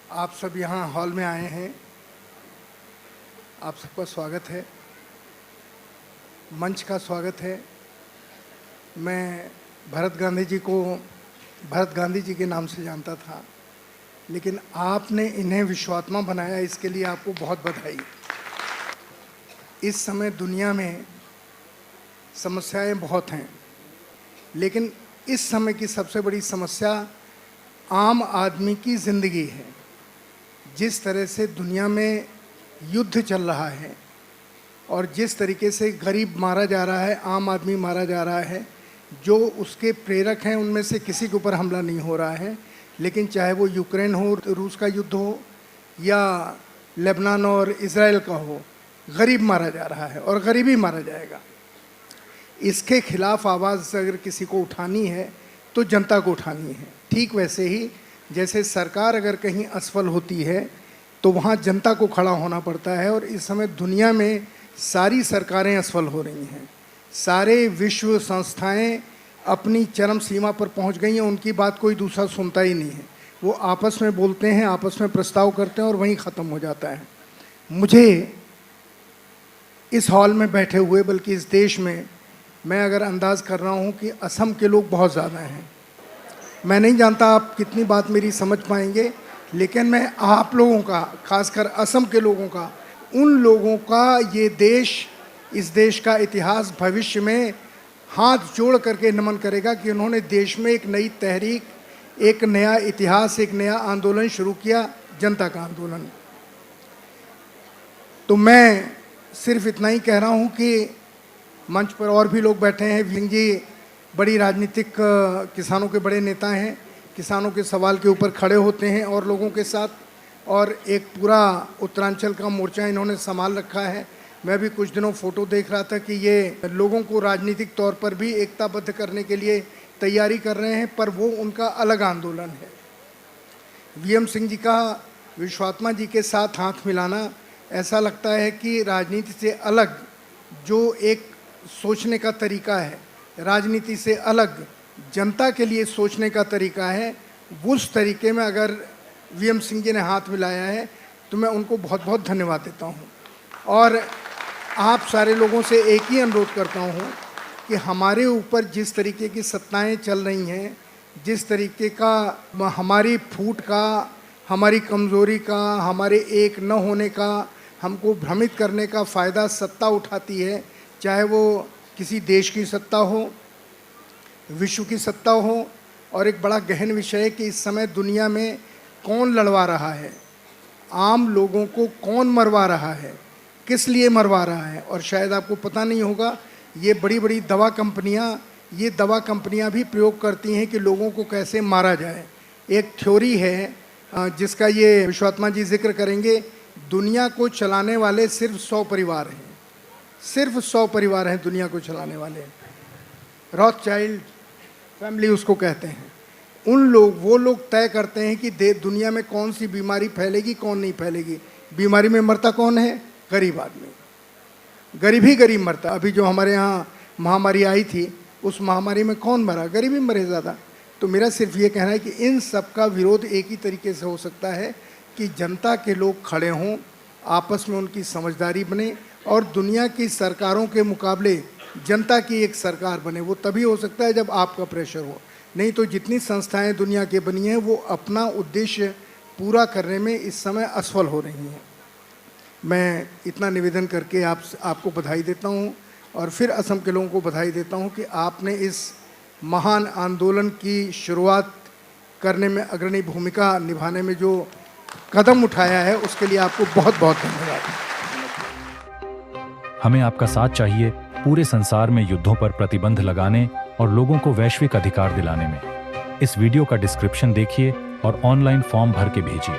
आप सब यहाँ हॉल में आए हैं, आप सबका स्वागत है, मंच का स्वागत है। मैं भरत गांधी जी के नाम से जानता था, लेकिन आपने इन्हें विश्वात्मा बनाया, इसके लिए आपको बहुत बधाई। इस समय दुनिया में समस्याएं बहुत हैं, लेकिन इस समय की सबसे बड़ी समस्या आम आदमी की ज़िंदगी है। जिस तरह से दुनिया में युद्ध चल रहा है और जिस तरीके से गरीब मारा जा रहा है, आम आदमी मारा जा रहा है, जो उसके प्रेरक हैं उनमें से किसी के ऊपर हमला नहीं हो रहा है, लेकिन चाहे वो यूक्रेन हो, रूस का युद्ध हो या लेबनान और इज़राइल का हो, गरीब मारा जा रहा है और गरीबी मारा जाएगा। इसके खिलाफ आवाज़ अगर किसी को उठानी है तो जनता को उठानी है। ठीक वैसे ही जैसे सरकार अगर कहीं असफल होती है तो वहाँ जनता को खड़ा होना पड़ता है, और इस समय दुनिया में सारी सरकारें असफल हो रही हैं। सारे विश्व संस्थाएं अपनी चरम सीमा पर पहुँच गई हैं, उनकी बात कोई दूसरा सुनता ही नहीं है। वो आपस में बोलते हैं, आपस में प्रस्ताव करते हैं और वहीं ख़त्म हो जाता है। मुझे इस हॉल में बैठे हुए, बल्कि इस देश में, मैं अगर अंदाज़ कर रहा हूँ कि असम के लोग बहुत ज़्यादा हैं। मैं नहीं जानता आप कितनी बात मेरी समझ पाएंगे, लेकिन मैं आप लोगों का, खासकर असम के लोगों का, उन लोगों का ये देश, इस देश का इतिहास भविष्य में हाथ जोड़ करके नमन करेगा कि उन्होंने देश में एक नई तहरीक, एक नया इतिहास, एक नया आंदोलन शुरू किया, जनता का आंदोलन। तो मैं सिर्फ इतना ही कह रहा हूँ कि मंच पर और भी लोग बैठे हैं। सिंह जी बड़ी राजनीतिक, किसानों के बड़े नेता हैं, किसानों के सवाल के ऊपर खड़े होते हैं और लोगों के साथ, और एक पूरा उत्तरांचल का मोर्चा इन्होंने संभाल रखा है। मैं भी कुछ दिनों फ़ोटो देख रहा था कि ये लोगों को राजनीतिक तौर पर भी एकताबद्ध करने के लिए तैयारी कर रहे हैं, पर वो उनका अलग आंदोलन है। वीएम सिंह जी का विश्वात्मा जी के साथ हाथ मिलाना, ऐसा लगता है कि राजनीति से अलग जो एक सोचने का तरीका है, राजनीति से अलग जनता के लिए सोचने का तरीका है, उस तरीके में अगर वीएम सिंह जी ने हाथ मिलाया है तो मैं उनको बहुत बहुत धन्यवाद देता हूँ। और आप सारे लोगों से एक ही अनुरोध करता हूँ कि हमारे ऊपर जिस तरीके की सत्ताएं चल रही हैं, जिस तरीके का हमारी फूट का, हमारी कमज़ोरी का, हमारे एक न होने का, हमको भ्रमित करने का फ़ायदा सत्ता उठाती है, चाहे वो किसी देश की सत्ता हो, विश्व की सत्ता हो। और एक बड़ा गहन विषय है कि इस समय दुनिया में कौन लड़वा रहा है, आम लोगों को कौन मरवा रहा है, किस लिए मरवा रहा है। और शायद आपको पता नहीं होगा, ये बड़ी बड़ी दवा कंपनियां भी प्रयोग करती हैं कि लोगों को कैसे मारा जाए। एक थ्योरी है जिसका ये विश्वात्मा जी जिक्र करेंगे। दुनिया को चलाने वाले सिर्फ 100 परिवार हैं, सिर्फ 100 परिवार हैं दुनिया को चलाने वाले। रॉथचाइल्ड फैमिली उसको कहते हैं। वो लोग तय करते हैं कि दुनिया में कौन सी बीमारी फैलेगी, कौन नहीं फैलेगी। बीमारी में मरता कौन है? गरीब आदमी। गरीब ही गरीब मरता। अभी जो हमारे यहाँ महामारी आई थी, उस महामारी में कौन मरा? गरीब ही मरे ज़्यादा। तो मेरा सिर्फ ये कहना है कि इन सब का विरोध एक ही तरीके से हो सकता है कि जनता के लोग खड़े हों, आपस में उनकी समझदारी बने और दुनिया की सरकारों के मुकाबले जनता की एक सरकार बने। वो तभी हो सकता है जब आपका प्रेशर हो। नहीं तो जितनी संस्थाएं दुनिया के बनी हैं, वो अपना उद्देश्य पूरा करने में इस समय असफल हो रही हैं। मैं इतना निवेदन करके आपको बधाई देता हूं, और फिर असम के लोगों को बधाई देता हूं कि आपने इस महान आंदोलन की शुरुआत करने में, अग्रणी भूमिका निभाने में जो कदम उठाया है, उसके लिए आपको बहुत बहुत धन्यवाद। हमें आपका साथ चाहिए पूरे संसार में युद्धों पर प्रतिबंध लगाने और लोगों को वैश्विक अधिकार दिलाने में। इस वीडियो का डिस्क्रिप्शन देखिए और ऑनलाइन फॉर्म भर के भेजिए।